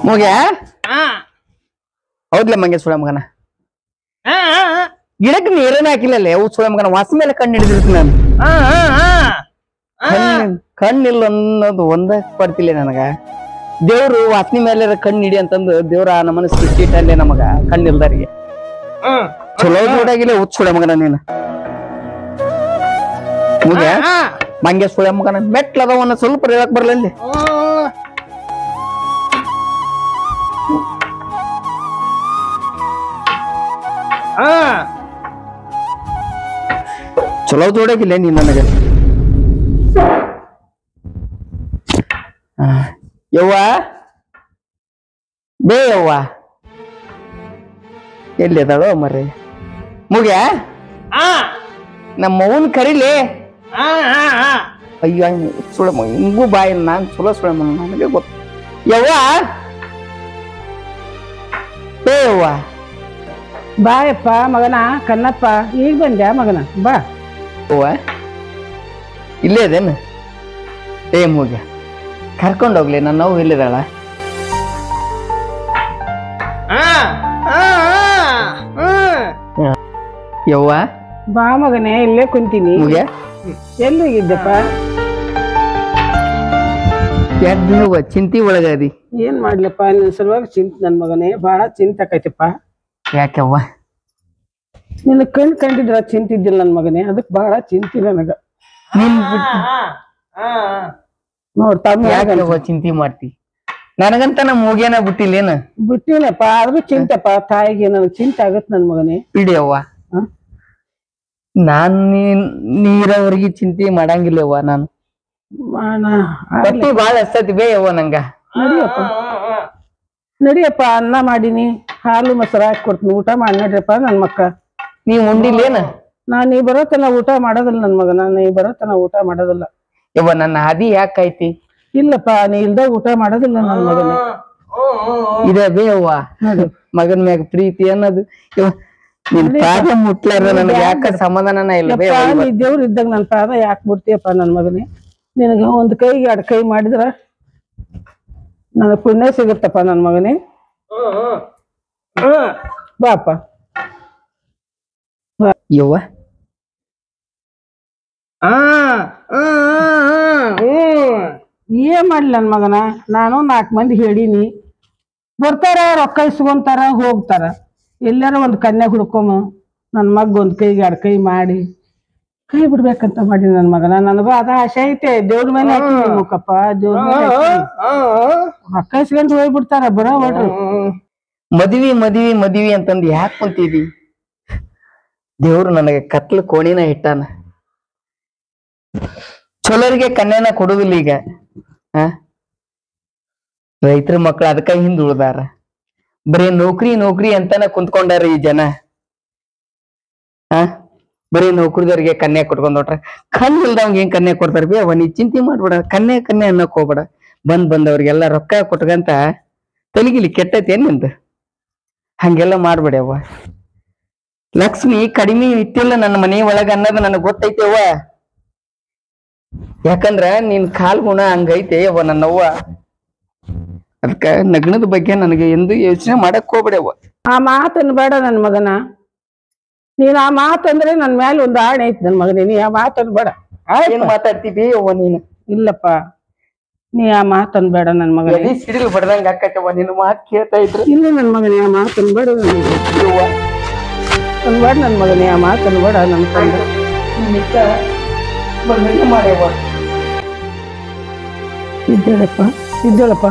ಮುಗ್ಯಾ ಹೌದ್ಲ ಮಂಗೆ ಸುಳ ಮಗನ ಗಿಡಕ್ಕೆ ನೀರನ್ನ ಹಾಕಿಲ್ಲಲ್ಲೇ ಅವು ಸುಳ ಮಗನ ವಾಸ ಮೇಲೆ ಕಣ್ಣು ಹಿಡಿದಿರ್ತೀನಿ ನಾನು ಕಣ್ಣಿಲ್ಲ ಅನ್ನೋದು ಒಂದ ಪಡ್ತಿಲ್ಲ ನನಗ ದೇವ್ರು ವಾಸನಿ ಮೇಲೆ ಕಣ್ಣು ಹಿಡಿ ಅಂತಂದು ದೇವ್ರ ನಮ್ಮನ ಸೃಷ್ಟಿ ಇಟ್ಟಲ್ಲೇ ನಮಗ ಕಣ್ಣಿಲ್ದಾರಿಗೆ ಚಲೋ ಜೋಡಾಗಿಲ್ಲ ಉತ್ ಸುಳ ಮಗನ ನೀನು ಮುಗ್ಯಾ ಮಂಗೆ ಸುಳ ಮಗನ ಮೆಟ್ಲದವನ್ನ ಸ್ವಲ್ಪ ಹೇಳಕ್ ಬರ್ಲಲ್ಲಿ ಚಲೋ ಜೋಡಾಗಿಲ್ಲ ನೀನ್ ನನಗೆ ಯವ್ವ ಬೇ ಯವ್ವ ಎಲ್ಲಿ ಅದಾಳೋ ಮರ್ರಿ ಮುಗ್ಯಾ ನಮ್ಮ ಮೌನ್ ಕರಿಲಿ ಅಯ್ಯೋ ಸುಳ ಮಗ ಹಿಂಗೂ ಬಾಯಿ ನಾನ್ ಚಲೋ ಸುಳ ಮಗ ನನಗೆ ಗೊತ್ತು ಯವ್ವ ಬೇ ಯವ್ವ ಬಾಯಪ್ಪ ಮಗನ ಕಣ್ಣಪ್ಪ ಈಗ ಬಂದ್ಯಾ ಮಗನ ಬಾ ಅವ್ವ ಇಲ್ಲೇ ಅದೇನು ಏ ಮುಗ್ಯ ಕರ್ಕೊಂಡೋಗ್ಲಿ ನನ್ನ ನೋವು ಇಲ್ಲಿದಾಳ ಯವ್ವ ಬಾ ಮಗನೇ ಇಲ್ಲೇ ಕುಂತೀನಿ ಮುಗ್ಯ ಎಲ್ಲಿ ಹೋಗಿದ್ದಪ್ಪ ಯಾಕೆ ಚಿಂತಿ ಒಳಗದಿ ಏನ್ ಮಾಡ್ಲಪ್ಪ ನಿನ್ ಸಲುವಾಗಿ ಚಿಂತೆ ನನ್ ಮಗನೇ ಬಾಳ ಚಿಂತೆ ಆಕೈತಿಪ್ಪ ಯಾಕವ್ವ ನಿನ್ನ ಕಂಡಿದ್ರ ಚಿಂತಿದ್ದಿಲ್ಲ ನನ್ ಮಗನೇ ಅದಕ್ ಬಾಳ ಚಿಂತಿ ನನಗ ನೀನ್ ನೋಡ್ ಯಾಕವ್ವ ಚಿಂತಿ ಮಾಡ್ತಿ ನನಗಂತ ನಮ್ಮ ಮೂಗ್ಯಾನ ಬಿಟ್ಟಿಲ್ಲೇನ ಬಿಟ್ಟಿನಪ್ಪ ಆದ್ರೂ ಚಿಂತೆಪ್ಪ ತಾಯಿಗೆ ನನಗ್ ಚಿಂತೆ ಆಗತ್ ನನ್ ಮಗನೇ ಬಿಡಿ ಅವ್ವ ನಾನ್ ನೀರವರೆಗೆ ಚಿಂತೆ ಮಾಡಂಗಿಲ್ಲವ್ವ ನಾನು ಪಟ್ಟಿ ಬಾಳ ಹಸ್ತತಿ ಬೇ ಯವ್ವ ನಂಗ ನಡಿಯಪ್ಪ ನಡಿಯಪ್ಪ ಅನ್ನ ಮಾಡೀನಿ ಹಾಲು ಮೊಸರು ಹಾಕಿ ಕೊಡ್ತೀನಿ ಊಟ ಮಾಡಿ ನಡ್ರಿಪ್ಪ ನನ್ ಮಕ್ಕ ನೀವ್ ಉಂಡಿಲ್ಲೇನ ನೀ ಬರೋತನ ಊಟ ಮಾಡೋದಿಲ್ಲ ನನ್ ಮಗನ ನೀ ಬರೋತನ ಊಟ ಮಾಡೋದಿಲ್ಲ ಯವ್ವ ನನ್ನ ಹಾದಿ ಯಾಕೈತಿ ಇಲ್ಲಪ್ಪ ನೀ ಇಲ್ದಾಗ ಊಟ ಮಾಡೋದಿಲ್ಲ ನನ್ ಮಗನ ಇದೇ ಬೇ ಯವ್ವ ಮಗನ್ ಮ್ಯಾಗ ಪ್ರೀತಿ ಅನ್ನೋದು ನಿನ್ ಪಾದ ಮುಟ್ಲಾರ ನನಗೆ ಯಾಕ ಸಮಾಧಾನ ಇಲ್ಲ ಬೇ ನೀ ದೇವ್ರ ಇದ್ದಾಗ ನನ್ ಪಾದ ಯಾಕೆ ಬಿಡ್ತೀಯಪ್ಪ ನನ್ ಮಗನೇ ನಿನಗ ಒಂದ್ ಕೈಗೆ ಎರಡು ಕೈ ಮಾಡಿದ್ರ ನನಗ್ ಪುಣ್ಯ ಸಿಗುತ್ತಪ್ಪ ನನ್ ಮಗನೇ ಬಾಪ ಯವ್ವ ಏನ್ ಮಾಡ್ಲಿ ನನ್ ಮಗನ ನಾನು 4 ಮಂದಿ ಹೇಳೀನಿ ಬರ್ತಾರ ರೊಕ್ಕ ಇಸ್ಕೊಂತಾರ ಹೋಗ್ತಾರ ಎಲ್ಲಾರ ಒಂದ್ ಕನ್ಯಾ ಹುಡ್ಕೊಮ ನನ್ ಮಗ್ ಒಂದ್ ಕೈಗೆ ಎರಡು ಕೈ ಮಾಡಿ ಕೈ ಬಿಡ್ಬೇಕಂತ ಮಾಡಿ ನನ್ ಮಗನ ನನಗೂ ಅದ ಆಸೆ ಐತೆ ದೇವ್ರ ಮೇಲೆ ಹಾಕಿ ಮುಖಪ್ಪ ದೇವ್ರ ಮೇಲೆ ರೊಕ್ಕ ಇಸ್ಕೊಂಡು ಹೋಗ್ಬಿಡ್ತಾರ ಬರೋ ಹೊಡ್ರು ಮದ್ವಿ ಮದ್ವಿ ಮದ್ವಿ ಅಂತಂದ್ ಯಾಕೆ ಕುಂತಿದಿ ದೇವ್ರು ನನಗೆ ಕತ್ಲು ಕೋಣಿನ ಇಟ್ಟಾನ ಚಲೋರಿಗೆ ಕನ್ಯಾನ ಕೊಡುದಿಲ್ಲ ಈಗ ರೈತರ ಮಕ್ಳು ಅದಕ್ಕ ಹಿಂದ್ ಉಳ್ದಾರ ಬರೀ ನೌಕರಿ ನೌಕರಿ ಅಂತಾನ ಕುಂತ್ಕೊಂಡಾರ ಈ ಜನ ಬರೀ ನೌಕರಿದವ್ರಿಗೆ ಕನ್ಯಾ ಕೊಟ್ಕೊಂಡ್ರ ಕಣ್ಣು ಇಲ್ದವಂಗ ಏನ್ ಕನ್ಯಾ ಕೊಡ್ತಾರ ಬೇ ಅವ ನೀ ಚಿಂತೆ ಮಾಡ್ಬೇಡ ಕನ್ಯಾ ಅನ್ನಕ್ ಹೋಗ್ಬೇಡ ಬಂದವ್ರಿಗೆಲ್ಲ ರೊಕ್ಕ ಕೊಟ್ಕಂತ ತಲೆಗಿಲಿ ಕೆಟ್ಟೈತಿ ಏನ್ ನಿಂದ ಹಂಗೆಲ್ಲ ಮಾಡ್ಬೇಡ ಅವ್ವ ಲಕ್ಷ್ಮಿ ಕಡಿಮೆ ಇಟ್ಟಿಲ್ಲ ನನ್ನ ಮನೆ ಒಳಗ ಅನ್ನೋದು ನನಗ್ ಗೊತ್ತೈತಿ ಅವ್ವ ಯಾಕಂದ್ರ ನಿನ್ ಕಾಲ್ ಗುಣ ಹಂಗೈತೆ ಅವ್ವ ನನ್ನವ್ವ ಅದಕ್ಕ ನಗ್ನದ ಬಗ್ಗೆ ನನಗೆ ಎಂದು ಯೋಚನೆ ಮಾಡಕ್ ಹೋಗ್ಬೇಡವ್ವ ಆ ಮಾತನ್ನ ಬೇಡ ನನ್ ಮಗನ ನೀನ್ ಆ ಮಾತಂದ್ರೆ ನನ್ ಮೇಲೆ ಒಂದು ಆಣೆ ಐತಿ ನನ್ ಮಗನೇ ನೀ ಆ ಮಾತನ್ ಬೇಡ ಏನ್ ಮಾತಾಡ್ತೀವಿ ಅವ್ವ ನೀನು ಇಲ್ಲಪ್ಪ ನೀ ಆ ಮಾತನ್ ಬೇಡ ನನ್ ಮಗನೇ ಸಿಡಿಲ್ ಬಡ್ದಂಗ ಆಕೈತವ್ವ ನಿನ್ನ ಮಾತು ಕೇಳ್ತಾ ಇದ್ರು ಇಲ್ಲ ನನ್ ಮಗನೇ ಆ ಮಾತನ್ ಬೇಡ ಬೇಡ ನನ್ ಮಗನೇ ಆ ಮಾತನ್ ಬೇಡ ನನ್ ಕಂಡ ಮಾಡ್ಯವ್ವ ಇದ್ದೇಳಪ್ಪ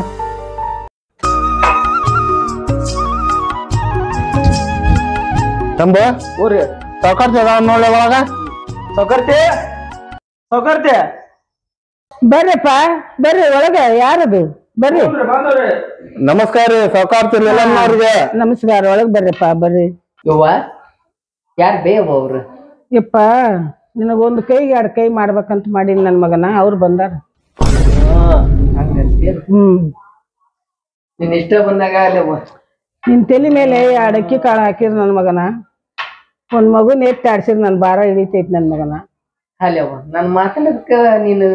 ತಂಬ ಊರಿ ಸೌಕರ್ತಿ ಅದಾವ ನೋಡ್ಲೆ ಒಳಗ ಸೌಕರ್ತಿ ಬರ್ರಿಪ್ಪ ಬರ್ರಿ ಒಳಗ ಯಾರದು ಬರ್ರಿ ನಮಸ್ಕಾರ ಸೌಕರ್ತಿ ನಮಸ್ಕಾರ ಒಳಗ್ ಬರ್ರಿಪ್ಪ ಬರ್ರಿ ಯವ್ವ ಯಾರು ಬೇವ ಅವ್ರು ಯಪ್ಪ ನಿನಗೊಂದು ಕೈಗೆ ಎರಡು ಕೈ ಮಾಡ್ಬೇಕಂತ ಮಾಡೀನಿ ನನ್ ಮಗನ ಅವ್ರು ಬಂದಾರ ನಿನ್ ಇಷ್ಟ ಬಂದಾಗ ಅಲ್ಲವ್ವ ನಿನ್ ತಲೆ ಮೇಲೆ 2 ಅಕ್ಕಿ ಕಾಳು ಹಾಕಿರ್ ನನ್ ಮಗನ ಒಂದ್ ಮಗುನ್ ಎತ್ತಿ ಆಡ್ಸಿರ್ ನನ್ ಭಾರ ಹಿಡಿತೈತಿ ನನ್ ಮಗನ ಅಲ್ಲವ್ವ ನಾನ್ ಮಾತಾಡೋದಕ್ಕ ನೀನು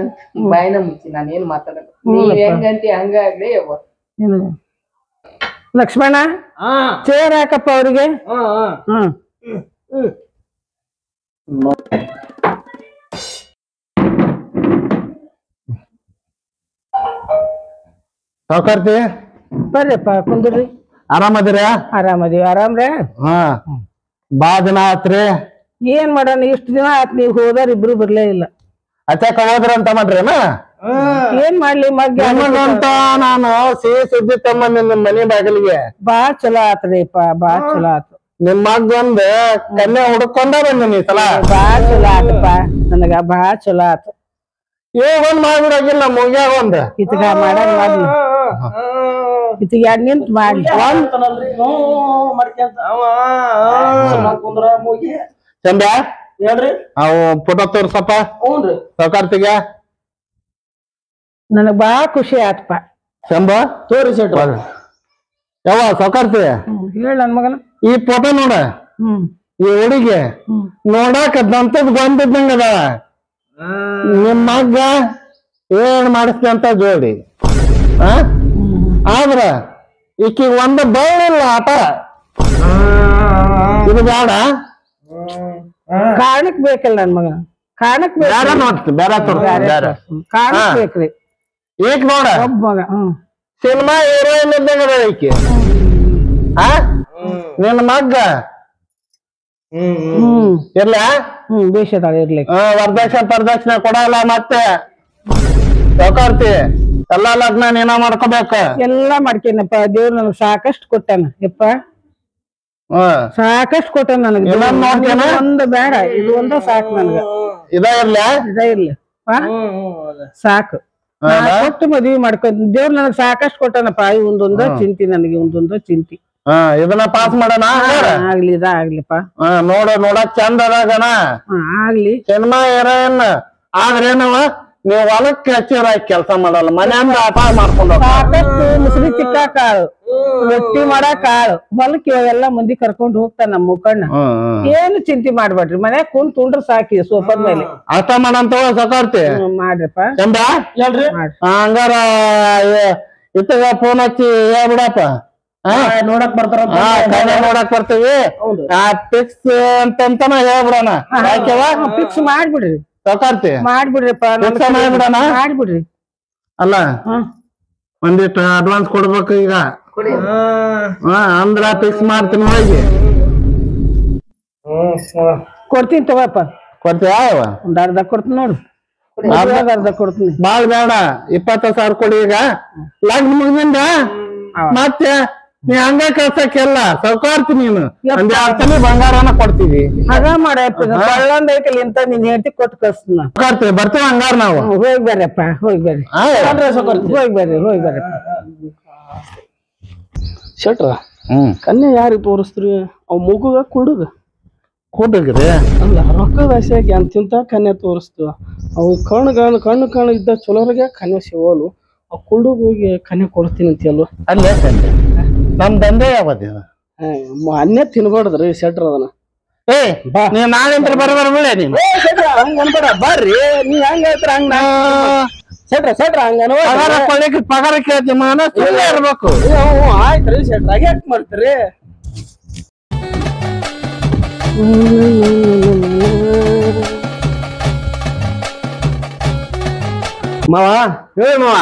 ಬಾಯಿನ ಮುಚ್ಚಿ ನಾನು ಏನ್ ಮಾತಾಡೋದು ನೀವ್ ಹೆಂಗಂತಿ ಹಂಗಾಗ್ಲಿ ಯವ್ವ ಲಕ್ಷ್ಮಣ ಚೇರ್ ಹಾಕಪ್ಪ ಅವ್ರಿಗೆ. ಸಾವುಕಾರ್ತಿ ಬರ್ರಿಪ್ಪ ಕುಂದ್ರಿ. ಆರಾಮದಿರ? ಆರಾಮದೀವಿ. ಆರಾಮ್ರೆ? ಹಾ ಬಾ ದಿನ ಆತ್ರಿ. ಏನ್ ಮಾಡೋಣ, ಇಷ್ಟ ದಿನ ಆತ್ ನೀವ್ ಹೋದಾರ ಇಬ್ರು ಬರ್ಲೇ ಇಲ್ಲ. ಅಚ್ಚಾಕ ಹೋದ್ರ ಅಂತ ಮಾಡ್ರೇನ? ಏನ್ ಮಾಡ್ಲಿ ಮಗ್ಗ ಅಂತ ನಾನು ಸಿಹಿ ಸುದ್ದಿ ತಮ್ಮ ನಿನ್ನ ಮನಿ ಬಾಗಿಲಿಗೆ. ಬಾಳ್ ಚಲೋ ಆತ್ರಿಪ್ಪ, ಬಾಳ್ ಚಲೋ ಆತು. ನಿಮ್ ಮಗ್ಗೊಂದ್ ಕನ್ಯಾ ಹುಡುಕೊಂಡ ಬಂದಿನಿ ಸಲ. ಬಾಳ್ ಚಲೋ ಆತಪ್ಪ, ನನಗ ಬಾಳ್ ಚಲೋ ಆತು. ಈಗ ಒಂದ್ ಮಾಡ್ಬಿಡಾಗಿಲ್ಲ ಮುಗ್ಯಾಗ ಒಂದ್ ಇತ್ಗ ಮಾಡಂಗ್ ಮಾಡ್ಲಿ, ಇತ್ಗ ಎರಡ್ ನಿಂತ್ ಮಾಡ್ಲಿ. ಚಂದ ಹೇಳ್ರಿ ಅವು ಫೋಟೋ ತೋರ್ಸಪ್ಪ ಸಾವುಕಾರ್ತಿಗೆ. ನನಗ್ ಬಾಳ್ ಖುಷಿ ಆತಪ್ಪ. ಚಂದ ತೋರಿಸಿಟ್ರ ಯಾವ ಸಾವುಕಾರ್ತಿ ಹೇಳ ನನ್ ಮಗನ. ಈ ಫೋಟೋ ನೋಡ, ಈ ಹುಡುಗಿ ನೋಡಾಕ ದಂತದ್ ಬಂದಿದ್ದಂಗದ. ನಿಮ್ ಮಗ್ಗ ಏನ್ ಮಾಡಿಸ್ತಿ ಅಂತ ಜೋಡಿ ಆದ್ರ ಈಕಿ ಒಂದ ಬೈಲಿಲ್ಲ ಆಟ. ಇದು ಬೇಡ, ಕಾರಣಕ್ ಬೇಕಲ್ಲ ನನ್ ಮಗ, ಕಾರಣಕ್ ಬೇರೆ ನೋಡ್ತಿ ಬೇರೆ ಕಾರಣಕ್ ಬೇಕ್ರಿ. ಈಗ ನೋಡ ಒಬ್ಬ ಮಗ ಸಿನಿಮಾ ಹೀರೋಯಿನ್ ಇದ್ದಂಗದ ಈಕಿ. ನಿನ್ನ ಮಗ್ಗ ಇರ್ಲ ಬೇಷದಾಳ ಇರ್ಲಿ. ವರದಕ್ಷಿಣೆ ಕೊಡಲ್ಲ ಮತ್ತೆ ಸಾವುಕಾರ್ತಿ. ಎಲ್ಲಾ ಲಗ್ನ ನೀನ ಮಾಡ್ಕೋಬೇಕ. ಎಲ್ಲಾ ಮಾಡ್ಕೇನಪ್ಪ, ದೇವ್ರು ನನಗ್ ಸಾಕಷ್ಟು ಕೊಟ್ಟಾನ ಯಪ್ಪ, ಸಾಕಷ್ಟು ಕೊಟ್ಟಾನ ನನಗೆ. ಒಂದ್ ಬೇಡ, ಇದು ಒಂದ ಸಾಕು ನನಗ. ಇದ ಇರ್ಲ ಇದ ಇರ್ಲಿ ಸಾಕು. ಕೊಟ್ಟು ಮದ್ವಿ ಮಾಡ್ಕೊ, ದೇವ್ರು ನನಗ್ ಸಾಕಷ್ಟು ಕೊಟ್ಟಾನಪ್ಪ. ಒಂದೊಂದ ಚಿಂತಿ ನನಗೆ, ಒಂದೊಂದ ಚಿಂತಿ. ಇದನ್ನ ಪಾಸ್ ಮಾಡೋಣ. ಆಗ್ಲಿ, ಇದ ಆಗ್ಲಿಪ್ಪ. ನೋಡಕ್ ಚಂದ ಅದಾಗಣ ಆಗ್ಲಿ. ಸಿನಿಮಾ ಹೀರೋಯಿನ್ ಆದ್ರೇನವ ನೀವ್ ಹೊಲಕ್ಕೆ ಹಚ್ಚಿರಾಗಿ ಕೆಲ್ಸ ಮಾಡಲ್ಲ, ಮನೆಯಿಂದ ಆಟ ಮಾಡ್ಕೊಂಡು ಸಾಕಷ್ಟು ಮುಸ್ರಿ ಚಿಕ್ಕ ಕಾಳು, ರೊಟ್ಟಿ ಮಾಡಕ್ ಕಾಳು, ಹೊಲಕ್ಕೆ ಇವಾಗೆಲ್ಲಾ ಮಂದಿ ಕರ್ಕೊಂಡ್ ಹೋಗ್ತಾನ ನಮ್ಮ ಮುಖಂಡ. ಏನು ಚಿಂತೆ ಮಾಡ್ಬೇಡ್ರಿ, ಮನ್ಯಾಗ ಕುಂತ್ ಉಂಡ್ರ ಸಾಕಿ ಸೋಫಾದ ಮೇಲೆ. ಅಷ್ಟ ಮಾಡಂತ ಸಾಕಾರ್ತಿ ಮಾಡ್ರಿಪ್ಪ. ಚಂದ ಹೇಳ್ರಿ. ಹಂಗಾರ ಇತ್ತಗ ಫೋನ್ ಹಚ್ಚಿ ಹೇಳ್ಬಿಡಪ್ಪ, ನೋಡಕ್ ಬರ್ತಾರ. ನೋಡಕ್ ಬರ್ತೀವಿ ಫಿಕ್ಸ್ ಅಂತಂತಾನ ಹೇಳ್ಬಿಡಣ. ಫಿಕ್ಸ್ ಮಾಡ್ಬಿಡ್ರಿ ಸಾಕಾರ್ತಿ, ಮಾಡ್ಬಿಡ್ರಿಪ್ಪ, ಮಾಡ್ಬಿಡಣ. ಮಾಡ್ಬಿಡ್ರಿ. ಅಲ್ಲ ಒಂದಿಟ್ಟು ಅಡ್ವಾನ್ಸ್ ಕೊಡ್ಬೇಕು ಈಗ. ಅಂದ್ರ ಫಿಕ್ಸ್ ಮಾಡ್ತೀನಿ ಹೋಗಿ. ಕೊಡ್ತೀನಿ ತಗೋಪ್ಪ. ಕೊಡ್ತೀಯ? ಒಂದ್ ಅರ್ಧ ಕೊಡ್ತೀನಿ ನೋಡು, ಅರ್ಧ ಕೊಡ್ತೀನಿ. ಬಾಳ್ ಬೇಡ, 20,000 ಕೊಡಿ. ಈಗ ಲಗ್ನ ಮುಗಿದಿಂದ ಮತ್ತೆ ನೀ ಹಂಗ ಕಳ್ಸಕ್ಕೆಲ್ಲ ಸಾವುಕಾರ್ತಿ. ನೀನು ಒಂದ್ 2 ತೊಲಿ ಬಂಗಾರನ ಕೊಡ್ತೀವಿ. ಹಾಗ ಮಾಡಂದ ಐತಲ್ಲ ಇಂತ ನೀನ್ ಹೇಳ್ತಿ ಕೊಟ್ಟು ಕಳ್ಸ್ತೀನಿ. ಸಾವುಕಾರ್ತಿ ಬರ್ತೀವಿ ಹಂಗಾರ ನಾವು. ಹೋಗಿ ಬರ್ರಪ್ಪ, ಹೋಗಿ ಬರ್ರಿ, ಹೋಗಿ ಬರ್ರಿ, ಹೋಗಿ ಬರ್ರಪ್ಪ. ಶೆಟ್ರ ಕನ್ಯಾ ಯಾರಿಗೆ ತೋರಿಸ್ತ್ರಿ? ಅವ್ ಮುಗುಗ ಕುಡುಗ ಕೂಡಗ್ರಿ ಅಲ್ಲ, ರೊಕ್ಕದ ಆಸೆಯಾಗಿ ಅಂತಿಂತ ಕನ್ಯಾ ತೋರಿಸ್ತು. ಅವು ಕಣ್ಣು ಇದ್ದ ಚಲೋರಿಗೆ ಕನ್ಯಾ ಸಿಗೋಲು. ಅವ್ ಕುಡುಗ ಹೋಗಿ ಕನ್ಯಾ ಕೊಡ್ತೀನಿ ಅಂತ ಹೇಳು. ಅಲ್ಲೇ ತಂದೆ ನಮ್ ದಂಧೆ ಯಾವದ ಅನ್ನೇ ತಿನ್ಬಾರ್ದ್ರಿ ಶೆಟ್ರ ಅದನ್ನ. ನೀ ನಾಳೆಂತ್ರ ಬರಬಾರ ನೀನು. ಹಂಗ ಅನ್ಬೇಡ, ಬರ್ರಿ. ನೀವ್ ಹೆಂಗ ಹೇಳ್ತಾರ ಹಂಗ ಶೆಟ್ರ ಹಂಗ ಪಗಾರ ಕೇಳ್ತಿ ಮನ ಇರ್ಬೇಕು. ಆಯ್ತ್ರಿ ಶೆಟ್ರ, ಯಾಕೆ ಮಾಡ್ತೀರಿ? ಮಾವ ಹೇಳಿ ಮಾವ.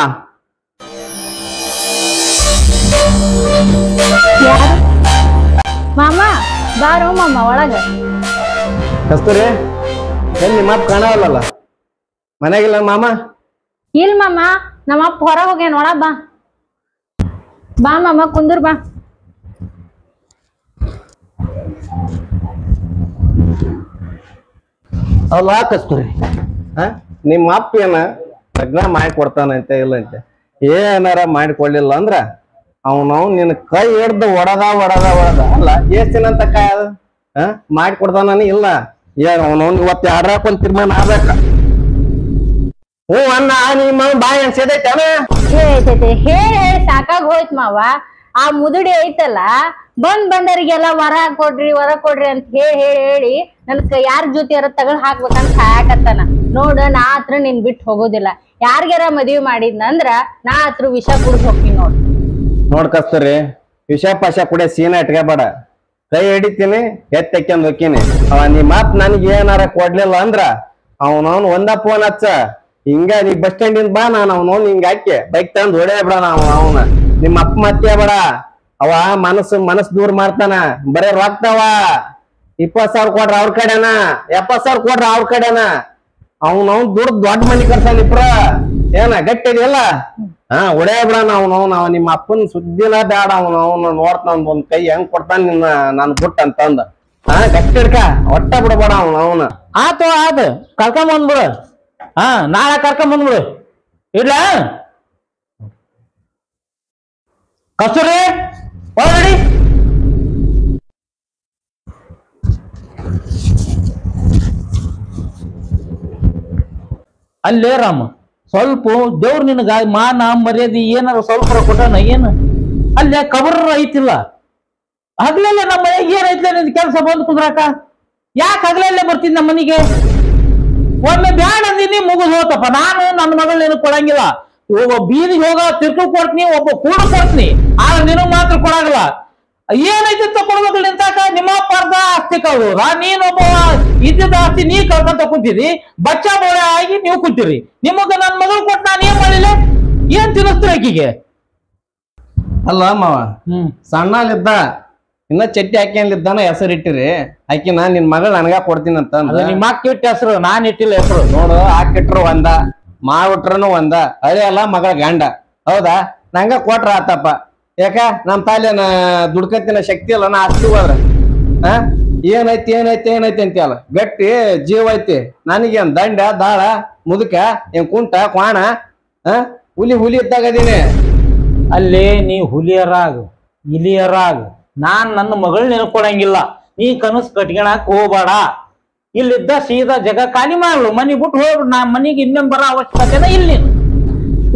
ಮಾಮ ಬಾರೋ ಮಾಮ ಒಳಗ. ಕಸ್ತೂರಿ ಎಲ್ಲಿ ಮಾಪ್ ಕಾಣವಲ್ಲ ಮನೆಗಿಲ್ಲ ಮಾಮ? ಇಲ್ ಮಾಮ, ನಮ್ಮ ಅಪ್ಪ ಹೊರ ಹೋಗ್ಯ ನೋಡ. ಬಾ ಬಾ ಮಾಮ, ಕುಂದೂರ್ ಬಾ. ಅಲ್ಲ ಕಸ್ತೂರಿ, ನಿಮ್ಮ ಅಪ್ಪ ಏನ ಲಗ್ನ ಮಾಡಿ ಕೊಡ್ತಾನಂತೆ ಇಲ್ಲಂತೆ. ಏನಾರ ಮಾಡಿ ಕೊಡ್ಲಿಲ್ಲ ಅಂದ್ರ ಅವನು ನಿನ್ನ ಕೈ ಹಿಡ್ದು ಒಡದ ಅಲ್ಲ ಎಷ್ಟ್ ದಿನ ಅಂತ ಕಾಯ ಮಾಡಿ ಕೊಡ್ತಾನ ಇಲ್ಲ. ಏನ್ ಅವನು ಇವತ್ತು ಯಾರಾಕೊಂದ್ ತೀರ್ಮಾನ ಆಗ್ಬೇಕ. ಅನ್ನ ನಿಮ್ಮ ಬಾಯಿ ಅನ್ಸಿದೈತೇನ? ಹೇಳಿ ಸಾಕಾಗ ಹೋಯ್ತ್ ಮಾವ. ಆ ಮುದುಡಿ ಐತಲ್ಲ, ಬಂದರಿಗೆಲ್ಲ ವರ ಕೊಡ್ರಿ ಅಂತ ಹೇಳಿ ನನ್ಕ ಯಾರ ಜೊತೆ ತಗೊಂಡ್ ಹಾಕ್ಬೇಕಂತ ಸಾಯಕತ್ತಾನ ನೋಡ. ನಾ ಹತ್ರ ನಿನ್ ಬಿಟ್ಟು ಹೋಗೋದಿಲ್ಲ. ಯಾರಿಗಾರ ಮದ್ವಿ ಮಾಡಿದ್ನಂದ್ರ ನಾ ಹತ್ರ ವಿಷ ಕುಡ್ದು ಹೋಗ್ತೀನಿ ನೋಡ್. ನೋಡ್ ಕಸ್ತೂರಿ, ವಿಷ ಪಾಶ ಕುಡಿಯ ಸೀನ ಇಟ್ಕೋಬೇಡ. ಕೈ ಹಿಡಿತೀನಿ ಎತ್ತಕ್ಕೊಂಡ್ ಹೋಗ್ತೀನಿ. ಅವ ನೀ ಮಾತ್ ನನಗೆ ಏನಾರ ಕೊಡ್ಲಿಲ್ಲ ಅಂದ್ರ ಅವನವನ್ ಒಂದ ಫೋನ್ ಹಚ್ಚ. ಹಿಂಗ ನೀ ಬಸ್ ಸ್ಟ್ಯಾಂಡಿಂದ ಬಾ, ನಾನು ಅವನವನ್ ಹಿಂಗ ಹಾಕಿ ಬೈಕ್ ತಗೊಂಡ್ ಹೊಡೆ ಬಿಡ. ಅವನ ನಿಮ್ಮ ಅಪ್ಪ ಮತ್ತೆ ಬೇಡ. ಅವ ಮನಸ್ ದೂರ ಮಾಡ್ತಾನ. ಬರೇ ರೊಕ್ತವ 20,000 ಕೊಡ್ರ ಅವ್ರ ಕಡೆನ, 70,000 ಕೊಡ್ರ ಅವ್ರ ಕಡೆನ. ಅವ್ನವ್ ದುಡ್ಡು ದೊಡ್ಡ ಮನಿ ಕರ್ಸಾನ ಇಬ್ರ. ಏನ ಗಟ್ಟಿ ಇದೆಯಲ್ಲ ಹೊಡೆ ಬಿಡ. ಅವ ನಿಮ್ಮ ಅಪ್ಪನ ಸುದ್ದಿನ ಬೇಡ. ಅವನ ನೋಡ್ತಾನ ಒಂದ್ ಕೈ ಹೆಂಗ್ ಕೊಡ್ತಾನ ನಿನ್ನ ನನ್ ಬುಟ್ಟ ಅಂತಂದ. ಗಟ್ಟಿ ಹಿಡ್ಕ, ಒಟ್ಟ ಬಿಡಬೇಡ ಅವನ. ಆತು ಕರ್ಕೊಂಡ್ ಬಂದ್ಬಿಡು. ನಾಳೆ ಕರ್ಕೊಂಡ್ ಬಂದ್ಬಿಡು. ಇಡ್ಲ ಕಸ್ತೂರಿ ಹೊರಡಿ. ಅಲ್ಲೇ ರಾಮ, ಸ್ವಲ್ಪ ದೇವ್ರ ನಿನಗ ಮಾನ ಮರ್ಯಾದೆ ಏನಾರ ಸ್ವಲ್ಪ ಕೊಟ್ಟಾನ ಏನು? ಅಲ್ಲೇ ಕಬರ್ ಐತಿಲ್ಲ. ಹಗ್ಲಲ್ಲೇ ನಮ್ಮ ಮನೆಗೆ ಏನೈತಿಲ್ಲ ನಿನ್ ಕೆಲಸ ಬಂದ್ ಕುದ್ರಾಕ? ಯಾಕೆ ಹಗ್ಲಲ್ಲೇ ಬರ್ತೀನಿ ನಮ್ಮ ಮನೆಗೆ? ಒಮ್ಮೆ ಬ್ಯಾಡ ಅಂದಿನಿ ಮುಗಿದ್ ಹೋತಪ್ಪ. ನಾನು ನನ್ನ ಮಗಳೇನು ಕೊಡಂಗಿಲ್ಲ. ಒಬ್ಬ ಬೀದಿಗೆ ಹೋಗ ತಿರ್ಕು ಕೊಡ್ತೀನಿ, ಒಬ್ಬ ಕೂಡ ಕೊಡ್ತೀನಿ. ಆದ್ರೆ ನಿನಗ್ ಮಾತ್ರ ಕೊಡಂಗಿಲ್ಲ. ಏನೈತಿ ಕೊಡ್ಬೇಕು ನಿಂತಾಕ? ನಿಮ್ಮ ಅರ್ಧ ಆಸ್ತಿ ಕಳ್ದ, ನೀನೊಬ್ಬ ಇದ್ದಿದ್ದ ಆಸ್ತಿ ನೀ ಕಳ್ಕೊಂತ ಕುಂತಿದಿ. ಬಚ್ಚ ಬೋಳೆ ಆಗಿ ನೀವು ಕುಂತೀರಿ. ನಿಮಗ ನನ್ ಮಗಳು ಕೊಟ್ಟು ನಾನು ಏನ್ ಮಾಡಿಲ್ಲ? ಏನ್ ತಿನ್ನಿಸ್ತೀರಿ ಆಕಿಗೆ? ಅಲ್ಲ ಮಾವ, ಸಣ್ಣಲಿದ್ದ ಇನ್ನ ಚಟ್ಟಿ ಹಾಕ್ಯನ್ಲಿದ್ದಾನ ಹೆಸರಿಟ್ಟಿರಿ. ಆಕಿನ ನಿನ್ ಮಗಳು ನನಗ ಕೊಡ್ತೀನಿ ಅಂತ ನಿಮ್ಮ ಅಕ್ಕ ಇಟ್ಟ ಹೆಸರು, ನಾನ್ ಇಟ್ಟಿಲ್ಲ ಹೆಸರು. ನೋಡು, ಹಾಕಿಟ್ರು ಒಂದ, ಮಾವಿಟ್ರನು ಒಂದ. ಅದೇ ಅಲ್ಲ ಮಗಳ ಗಂಡ. ಹೌದಾ? ನಂಗ ಕೊಟ್ರ ಆತಪ್ಪ. ಯಾಕ ನಮ್ ತಾಯಿನ ದುಡ್ಕತ್ತಿನ ಶಕ್ತಿ ಅಲ್ಲ. ನಾ ಹತ್ತಿ ಹೋದ್ರ ಏನೈತಿ ಅಂತೀಯಲ್ಲ. ಗಟ್ಟಿ ಜೀವ ಐತಿ. ನನಗೇನ್ ದಂಡ ದಾಳ ಮುದುಕ ಏನ್ ಕುಂಟ ಕ್ವಾಣ ಹುಲಿ ಇದ್ದಾಗದೀನಿ. ಅಲ್ಲೇ ನೀ ಹುಲಿಯರಾಗ ಇಲಿಯರಾಗ, ನಾನ್ ನನ್ನ ಮಗಳು ನೆನ್ಕೊಡಂಗಿಲ್ಲ. ನೀ ಕನಸು ಕಟ್ಕೊಳಕ್ ಹೋಗ್ಬೇಡ. ಇಲ್ಲಿದ್ದ ಸೀದಾ ಜಗ ಖಾಲಿ ಮಾಡ್ಲು, ಮನಿ ಬಿಟ್ಟು ಹೋಗ್ಬಿಡು. ನಾ ಮನಿಗೆ ಇನ್ನೊಂದ್ ಬರೋ ಅವಶ್ಯಕತೆನ ಇಲ್ಲಿ.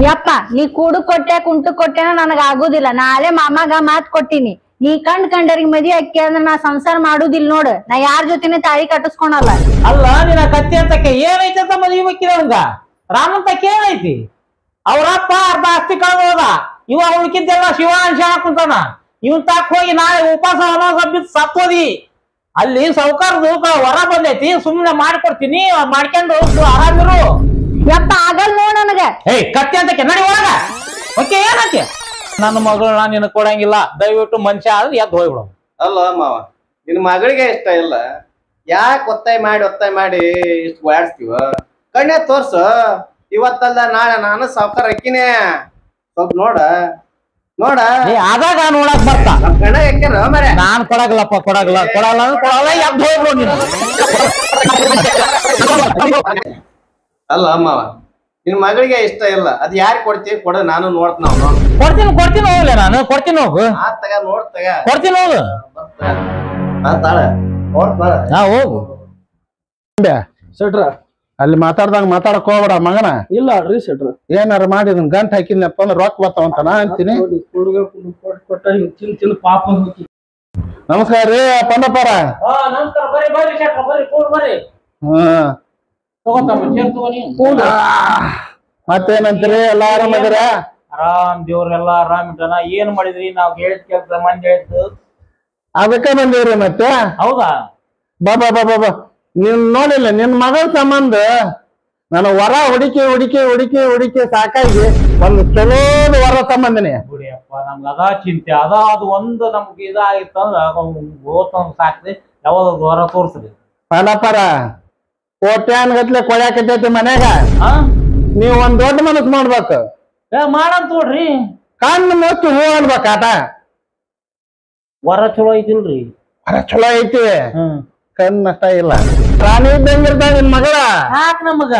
ಯಪ್ಪ, ನೀ ಕೂಡು ಕೊಟ್ಟೆ ಕುಂಟು ಕೊಟ್ಟೆನ ನನಗ ಆಗುದಿಲ್ಲ. ನಾಳೆ ಮಾಮಾಗ ಮಾತ್ ಕೊಟ್ಟಿನಿ. ನೀ ಕಂಡರಿಗೆ ಮದಿ ಅಕ್ಕಿ ಅಂದ್ರೆ ನಾ ಸಂಸಾರ ಮಾಡುದಿಲ್ಲ ನೋಡು. ನಾ ಯಾರ ಜೊತೆನೆ ತಾಳಿ ಕಟ್ಟಿಸ್ಕೊಳಲ್ಲ. ಅಲ್ಲ ನಿನ್ನ ಕತ್ತಿ ಅಂತಕ್ಕೆ ಏನೈತಿ ಅಂತ ಮದ್ವಿ ಬೇಕಿರಂಗ? ರಾಮಂತಕ್ಕೆ ಏನೈತಿ? ಅವ್ರಪ್ಪ ಅರ್ಧ ಆಸ್ತಿ ಕಳ್ದೋದ. ಇವ ಉಳ್ಕಿದ್ದೆಲ್ಲ ಶಿವ ಅನ್ಶ ಹಾಕುಂತಾನ. ಇವನ್ ತಾಕ್ ಹೋಗಿ ನಾಳೆ ಉಪವಾಸ ಬಿದ್ದು ಸತ್ತೋದಿ. ಅಲ್ಲಿ ಸೌಕಾರದು ಹೊರ ಬಂದೈತಿ. ಸುಮ್ನೆ ಮಾಡ್ಕೊಡ್ತೀನಿ, ಮಾಡ್ಕೊಂಡು ಆರಾಮಿರು. ಯಪ್ಪ ಆಗಲ್ ನೋಡ್ ನನಗ. ಕತ್ತಿ ಅಂತಕ್ಕೆ ನಡಿ ಒಳಗ. ಓಕೆ ಏನಕ್ಕೆ? ನನ್ನ ಮಗಳನ್ನ ನಿನಗ್ ಕೊಡಂಗಿಲ್ಲ. ದಯವಿಟ್ಟು ಮನುಷ್ಯ ಆದ್ರೆ ಎದ್ದು ಹೋಗ್ಬಿಡು. ಅಲ್ಲ ಮಾವ, ನಿನ್ ಮಗಳಿಗೆ ಇಷ್ಟ ಇಲ್ಲ. ಯಾಕೆ ಒತ್ತಾಯ ಮಾಡಿ ಇಷ್ಟು ಓಡಾಡ್ಸ್ತೀವ? ಕಣ್ಣೆ ತೋರ್ಸು. ಇವತ್ತಲ್ಲ ನಾಳೆ ನಾನು ಸಾವ್ಕಾರ ಅಕ್ಕಿನೇ. ಸ್ವಲ್ಪ ನೋಡ ಆದಾಗ ನೋಡಕ್ ಬರ್ತಾ ಕಣ್ಣ ಯಾಕ್ಯಾರ ಮರೆ. ನಾನ್ ಕೊಡಗಲ್ಲ ಎದ್ದು ಹೋಗ್ಬಿಡು ನೀನು. ಅಲ್ಲ ಮಾವ, ನಿನ್ ಮಗಳಿಗೆ ಇಷ್ಟ ಇಲ್ಲ. ಅದ್ ಯಾರು ಕೊಡ್ತೀವಿ ಕೊಡ, ನಾನು ನೋಡ್ತೀನಿ. ಕೊಡ್ತೀನಿ ಹೋಗ್ಲೆ, ನಾನು ಕೊಡ್ತೀನಿ ಹೋಗು. ಕೊಡ್ತೀನಿ ಹೋಗು. ಹೋಗು ಸೆಟ್ರ. ಅಲ್ಲಿ ಮಾತಾಡ್ದಂಗ ಮಾತಾಡಕ್ ಹೋಗ್ಬೇಡ ಮಗನ. ಇಲ್ಲ ಅಲ್ರಿ ಸೆಟ್ರ, ಏನಾರ ಮಾಡಿ ಗಂಟ್ ಹಾಕಿನಪ್ಪ ಅಂದ್ರೆ ರೊಕ್ಕ ಬರ್ತಾವಂತ ನಾ ಅಂತೀನಿ. ಕೊಟ್ಟ ತಿನ್ ಪಾಪ. ನಮಸ್ಕಾರ ರೀ ಪಂಡಪ್ಪರ. ನಮಸ್ಕಾರ. ಬರ್ರಿ ಶೆಟ್ರ, ಬರ್ರಿ. ಮತ್ತೇನಂತೀರಿ? ಎಲ್ಲ ಆರಾಮದಿರ? ಆರಾಮ್, ದೇವ್ರೆಲ್ಲ ಆರಾಮ್ ಇಟ್ಟನ. ಏನ್ ಮಾಡಿದ್ರಿ? ನಾವ್ ಹೇಳಿದ ಕೆಲ್ಸ ಮಂದಿ ಹೇಳಿದ್ದು ಅದಕ್ಕೆ ಬಂದಿವ್ರಿ. ಮತ್ತೆ ಹೌದಾ? ಬಾಬಾ ನೀನ್ ನೋಡಿಲ್ಲ ನಿನ್ ಮಗಳ ಸಂಬಂಧ ನಾನು ವರ ಹುಡುಕಿ ಸಾಕಾಗಿ ಒಂದು ಚಲೋದು ವರ ಸಂಬಂಧನೇ. ಬಿಡಿಯಪ್ಪ, ನಮ್ಗ ಅದ ಚಿಂತೆ ಅದ. ಅದು ಒಂದು ನಮ್ಗೆ ಇದಾಗಿತ್ತು ಅಂದ್ರ ಓದ್ತಂದ್ ಸಾಕ್ರಿ. ಯಾವ್ದು ಹೊರ ತೋರ್ಸ್ರಿ. ಪಂಡಪ್ಪರ, ಕೋಟ್ಯಾನ್ಗತ್ಲೆ ಕೊಡ್ಯಾಕತ್ತೈತಿ ಮನ್ಯಾಗ. ನೀವ್ ಒಂದ್ ದೊಡ್ಡ ಮನಸ್ ಮಾಡ್ಬೇಕು. ಮಾಡಂತ ನೋಡ್ರಿ. ಕಣ್ಣು ಮುಚ್ಚಿ ಹೂ ಅನ್ಬೇಕ. ಆಟ ವರ ಚಲೋ ಐತಿಲ್ರಿ? ವರ ಚಲೋ ಐತಿ, ಕಣ್ಣು ಅಷ್ಟ ಇಲ್ಲ. ರಾಣಿ ಇದ್ದಂಗಿರ್ತಾಳ ನಿನ್ ಮಗಳ. ಸಾಕ್ ನಮಗ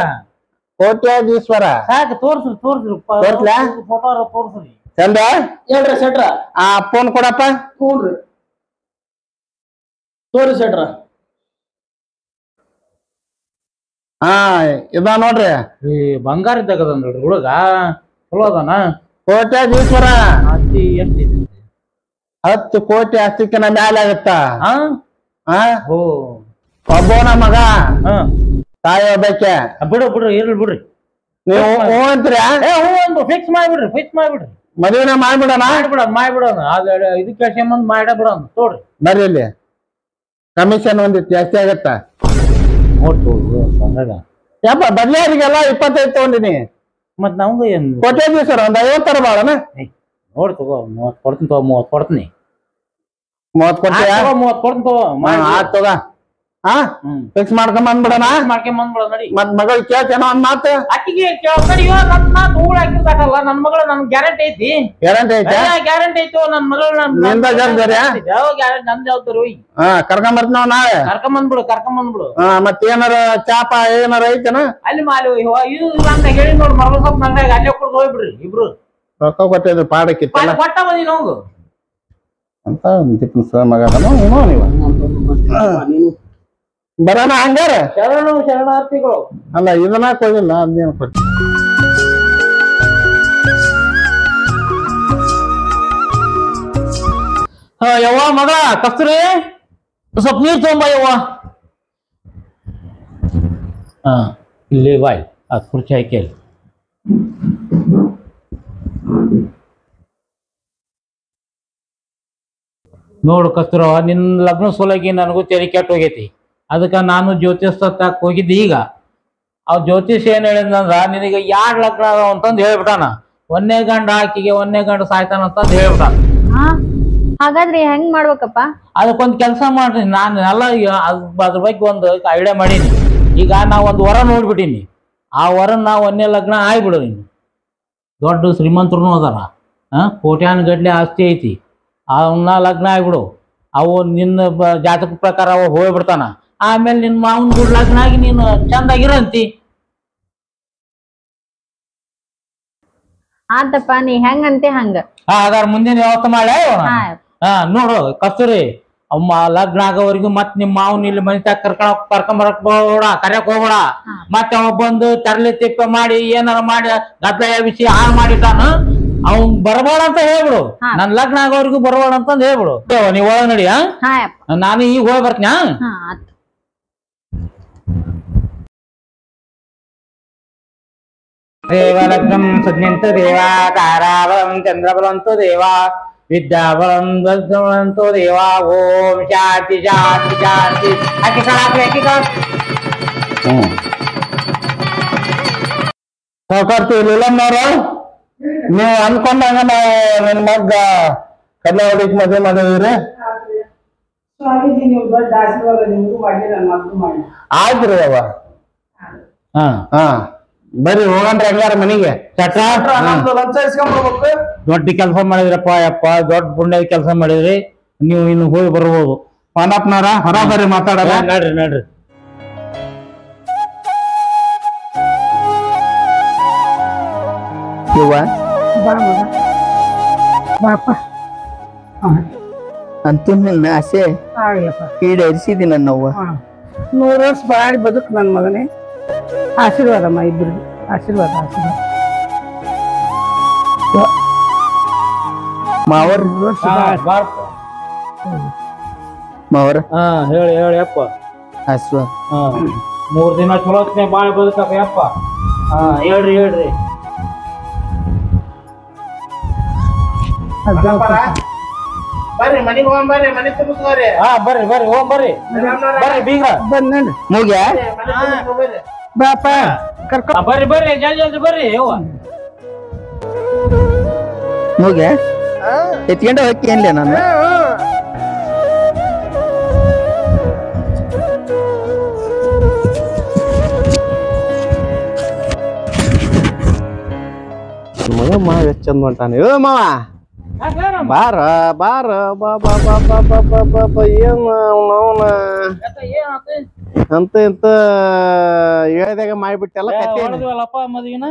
ಕೋಟ್ಯಾಧೀಶ್ವರ. ಸಾಕು, ತೋರ್ಸ್ರಿ. ತೋರ್ಸ್ಲಾ? ಫೋಟೋ ತೋರ್ಸ್ರಿ. ಚಂದ ಹೇಳ್ರಿ ಸೆಟ್ರ. ಆ ಫೋನ್ ಕೊಡಪ್ಪ. ಹ್ಞೂನ್ರಿ, ತೋರಿ ಸೆಟ್ರ. ಇದ ನೋಡ್ರಿ. ಬಂಗಾರ ಇದ್ದಾಗದ ನೋಡ್ರಿ ಹುಡುಗ. ಚಲೋ ಅದಾನ. ಕೋಟ್ಯಾಧೀಶ್ವರ. ಆಸ್ತಿ ಎಷ್ಟಿದೆ? 10 ಕೋಟಿ ಆಸ್ತಿಕಿನ ಮ್ಯಾಲೆ ಆಗತ್ತ. ಒಬ್ಬನ ಮಗ, ತಾಯಿ ಒಬ್ಬಕ್ಕೆ. ಬಿಡ್ರಿ ಇರ್ಲಿ ಬಿಡ್ರಿ. ನೀವು ಹೂ ಅಂತೀರ? ಹೂ ಫಿಕ್ಸ್ ಮಾಡ್ಬಿಡ್ರಿ. ಮದುವೆನ ಮಾಡ್ಬಿಡಣ ಮಾಡ್ಬಿಡೋಣ ಅದ ಇದು ಕೆಲಸ ಬಂದ್ ಬಿಡೋಣ ತೋಡ್ರಿ ಬರ್ರಿ ಇಲ್ಲಿ ಕಮಿಷನ್ ಒಂದಿತ್ತು ಜಾಸ್ತಿ ಆಗತ್ತ ನೋಡ್ತು ಯಪ್ಪ ಬದ್ಲಿಯಾರಿಗೆಲ್ಲ 25 ತಗೊಂಡಿನಿ ಮತ್ ನಮ್ಗ ಏನ್ ಕೊಟ್ಟಿದ್ವಿ ಸರ್ ಒಂದ್ 50 ಬಾಳನ ನೋಡ್ ತಗೋ 30 ಕೊಡ್ತೀನಿ ತಗೋ 30 ಕೊಡ್ತೀನಿ 30 ಕೊಟ್ಟಿಯ 30 ಕೊಡ್ತೀನಿ ತಗೋ ಆತ್ ತಗ ಹಾ ಫಿಕ್ಸ್ ಮಾಡ್ಕೊಂಡ್ ಬಂದ್ಬಿಡಣ ಬಂದ್ಬಿಡೋಣ ನಡಿ ಮತ್ ಮಗಳು ಕೇಳ್ತೇನೋ ಒಂದ್ ಮಾತು ಅಕ್ಕಿಗೆ ಕೇಳ್ತಾರಿಯೋ ನನ್ನ ಮಾತು ಹೂಳ ಹಾಕಿರ್ತಾಕಲ್ಲ ನನ್ ಮಗಳು ನನ್ ಗ್ಯಾರಂಟಿ ಐತಿ ಗ್ಯಾರಂಟಿ ಐತೆ ಗ್ಯಾರಂಟಿ ಐತೋ ನನ್ ಮಗಳು ನಿಂದ ಜವಾಬ್ದಾರಿ ಯಾವ ಗ್ಯಾರಂಟಿ ನನ್ ಜವಾಬ್ದಾರಿ ಹಾ ಕರ್ಕೊಂಡ್ ಬರ್ತೀವಿ ನಾಳೆ ಕರ್ಕೊಂಬಂದ್ಬಿಡು ಮತ್ತೇನಾರ ಚಾಪ ಏನಾರ ಐತೆನ ಅಲ್ಲಿ ಮಾಲಿ ಇದು ನಂಗ ಹೇಳಿ ನೋಡಿ ಮರಳ ಸ್ವಲ್ಪ ನಂಗ ಅಲ್ಲೇ ಕೊಡ್ದು ಹೋಗ್ಬಿಡ್ರಿ ಇಬ್ರು ರೊಕ್ಕ ಕೊಟ್ಟಿದ್ರು ಪಾಡಕ್ಕಿತ್ತಲ್ಲ ಕೊಟ್ಟ ಬಂದಿ ನೋವು ಅಂತ ದಿಪ್ಪ ಮಗದನು ನೀವು ಬರೋಣ ಹಂಗಾರ ಶರಣಾರ್ಥಿಗಳು ಅಲ್ಲ ಇದನ್ನ ಕೊಡಿಲ್ಲ ಅದೇನು ಕೊಟ್ಟಿ ಯವ್ವ ಮಗ ಕಸ್ತೂರಿ ಸ್ವಲ್ಪ ನೀರ್ ತಗೊಂಬ ಯವ್ವ ಹಾ ಇಲ್ಲಿ ಬಾಯ್ ಆ ಕುರ್ಚಿ ಹಾಕಿ ನೋಡು ಕಸ್ತೂರವ ನಿನ್ನ ಲಗ್ನ ಸೋಲಾಗಿ ನನಗೂ ತೆರಿ ಕೆಟ್ಟ ಹೋಗೈತಿ ಅದಕ್ಕೆ ನಾನು ಜ್ಯೋತಿಷ್ ತಕ್ ಹೋಗಿದ್ದೆ ಈಗ ಅವ್ ಜ್ಯೋತಿಷ್ ಏನ್ ಹೇಳಿದ್ನಂದ್ರ ನಿನಗೆ 2 ಲಗ್ನ ಅದಾವ ಅಂತಂದು ಹೇಳ್ಬಿಟ್ಟಾನ 1ನೇ ಗಂಡ ಆಕಿಗೆ 1ನೇ ಗಂಡ ಸಾಯ್ತಾನ ಅಂತಂದು ಹೇಳ್ಬಿಟ್ಟಾನ ಹಾಗಾದ್ರೆ ಹೆಂಗ್ ಮಾಡ್ಬೇಕಪ್ಪ ಅದಕ್ಕೊಂದು ಕೆಲಸ ಮಾಡ್ರಿ ನಾನು ಎಲ್ಲ ಅದ್ರ ಬಗ್ಗೆ ಒಂದು ಐಡಿಯಾ ಮಾಡೀನಿ ಈಗ ನಾ ಒಂದು ವರ ನೋಡ್ಬಿಟ್ಟೀನಿ ಆ ವರನ್ನ 1ನೇ ಲಗ್ನ ಆಗ್ಬಿಡು ನೀನು ದೊಡ್ಡ ಶ್ರೀಮಂತರು ಅದಾರ ಕೋಟ್ಯಾನುಗಟ್ಲೆ ಆಸ್ತಿ ಐತಿ ಅವನ್ನ ಲಗ್ನ ಆಗ್ಬಿಡು ಅವು ನಿನ್ನ ಜಾತಕ ಪ್ರಕಾರ ಅವ ಹೋಗ್ಬಿಡ್ತಾನ ಆಮೇಲೆ ನಿನ್ನ ಮಾವನ್ ಗುಡ್ ಲಗ್ನ ಆಗಿ ನೀನು ಚಂದಾಗಿರಂತಿ ಆತಪ್ಪ ನೀ ಹೆಂಗಂತೆ ಹಂಗ ಹಾಗಾದ್ರೆ ಮುಂದಿನ ವ್ಯವಸ್ಥೆ ಮಾಡಿ ನೋಡು ಕಸ್ತೂರಿ ಅಮ್ಮ ಲಗ್ನ ಆಗೋವರೆಗೂ ಮತ್ ನಿಮ್ ಮಾವನ್ ಇಲ್ಲಿ ಮನೆ ತಗ ಕರ್ಕೊಂಬರಕ್ ಹೋಗ್ಬೇಡ ಕರ್ಯಕ್ ಹೋಗ್ಬೇಡ ಮತ್ತೆ ಅವ ಬಂದು ತರ್ಲಿ ತಿಪ್ಪ ಮಾಡಿ ಏನಾರ ಮಾಡಿ ಗದ್ದಲ ವಿಷಯ ಹಾಳು ಮಾಡಿಟ್ಟಾನ ಅವ್ನ್ ಬರಬೇಡ ಅಂತ ಹೇಳ್ಬಿಡು ನನ್ ಲಗ್ನ ಆಗೋವರೆಗೂ ಬರಬೇಡ ಅಂತಂದ್ ಹೇಳ್ಬಿಡು ನೀವ್ ಒಳಗ್ ನಡಿ ನಾನು ಈಗ ಹೋಗಿ ಬರ್ತೀನಿ ದೇವಲಗ್ನಂ ಸುಜ್ಞಂತು ದೇವ ತಾರಾಬಲಂ ಚಂದ್ರಬಲಂತು ದೇವ ವಿದ್ಯಾಬಲಂತು ದೇವ ಓಂ ಶಾಂತಿ ಶಾಂತಿ ಶಾಂತಿ ಅಕ್ಕಿ ಸಾವುಕಾರ್ತಿ ಇಲ್ಲಮ್ಮವ್ರ ನೀವು ಅನ್ಕೊಂಡಂಗ ನಾವು ನಿನ್ ಮಗ್ಗ ಕಡ್ಲೆ ಹೊಡಿಕ್ ಮದುವೆ ಮಾಡಿದ್ರಿ ಸ್ವಾಮೀಜಿ ನೀವು ದೊಡ್ಡ ಆಶೀರ್ವಾದ ನಿಮಗೂ ಮಾಡಿ ನನ್ನ ಮಕ್ಕಳು ಮಾಡಿ ಆಯ್ತ್ರಿ ಅವ ಹಾ ಬರ್ರಿ ಹೋಗಣ್ರಿ ಎಲ್ಲಾರ ಮನೆಗೆ ದೊಡ್ಡ ಕೆಲಸ ಮಾಡಿದ್ರಪ್ಪ ಯಪ್ಪ ದೊಡ್ಡ ಪುಣ್ಯದ ಕೆಲಸ ಮಾಡಿದ್ರಿ ನೀವು ಇನ್ನು ಹೋಗಿ ಬರ್ಬೋದು ಪಾಂಡಪ್ಪನವ್ರ ಹೊರ ಬರ್ರಿ ಮಾತಾಡೋಣ ನಡ್ರಿ ನಡ್ರಿ ಬಾಪ ಅಂತೂ ನನ್ನ ಆಸೆ ಈಡೇರಿಸಿದಿ ನನ್ನವ್ವ 100 ವರ್ಷ ಬಾಳಿ ಬದುಕು ನನ್ನ ಮಗನೇ ಆಶೀರ್ವಾದಮ್ಮ ಇಬ್ರಿಗೆ ಆಶೀರ್ವಾದ ಮಾವರ ಹೇಳಿ ಅಪ್ಪ ಆಶೀರ್ವಾದ 3 ದಿನ ಚಲೋತ್ನೆ ಬಾಳ ಬದುಕಪ್ಪ ಯಪ್ಪ ಹೇಳ್ರಿ ಬರ್ರಿ ಮನಿಗ್ ಹೋಗ್ ಬರ್ರಿ ಮನಿ ತುಂಬಿಸ್ಕೋರಿ ಬರ್ರಿ ಹೋಗ್ ಬರ್ರಿ ಬೀಗ್ರ ಬಂದ್ ಮುಗ್ಯ ಬಾಪ ಕರ್ಕೊ ಬರ್ರಿ ಜಲ್ದಿ ಬರ್ರಿ ಮುಗ್ಯ ಎತ್ಕೊಂಡ ಹೋಗಿ ಏನ್ಲೇ ನಾನು ಮಗ ಮಾವ ಎಷ್ಟ್ ಚಂದ ಹೊಂಟಾನ ಮಾವ ಬಾರ ಬಾರ ಬಾ ಬಾ ಬಾ ಬಾ ಬಾ ಬಾ ಬಾ ಬಾ ಏನ್ ಅವನ ಅಂತ ಇಂತ ಹೇಳ್ದಾಗ ಮಾಡ್ಬಿಟ್ಟೆಲ್ಲ ಮದುವಿನ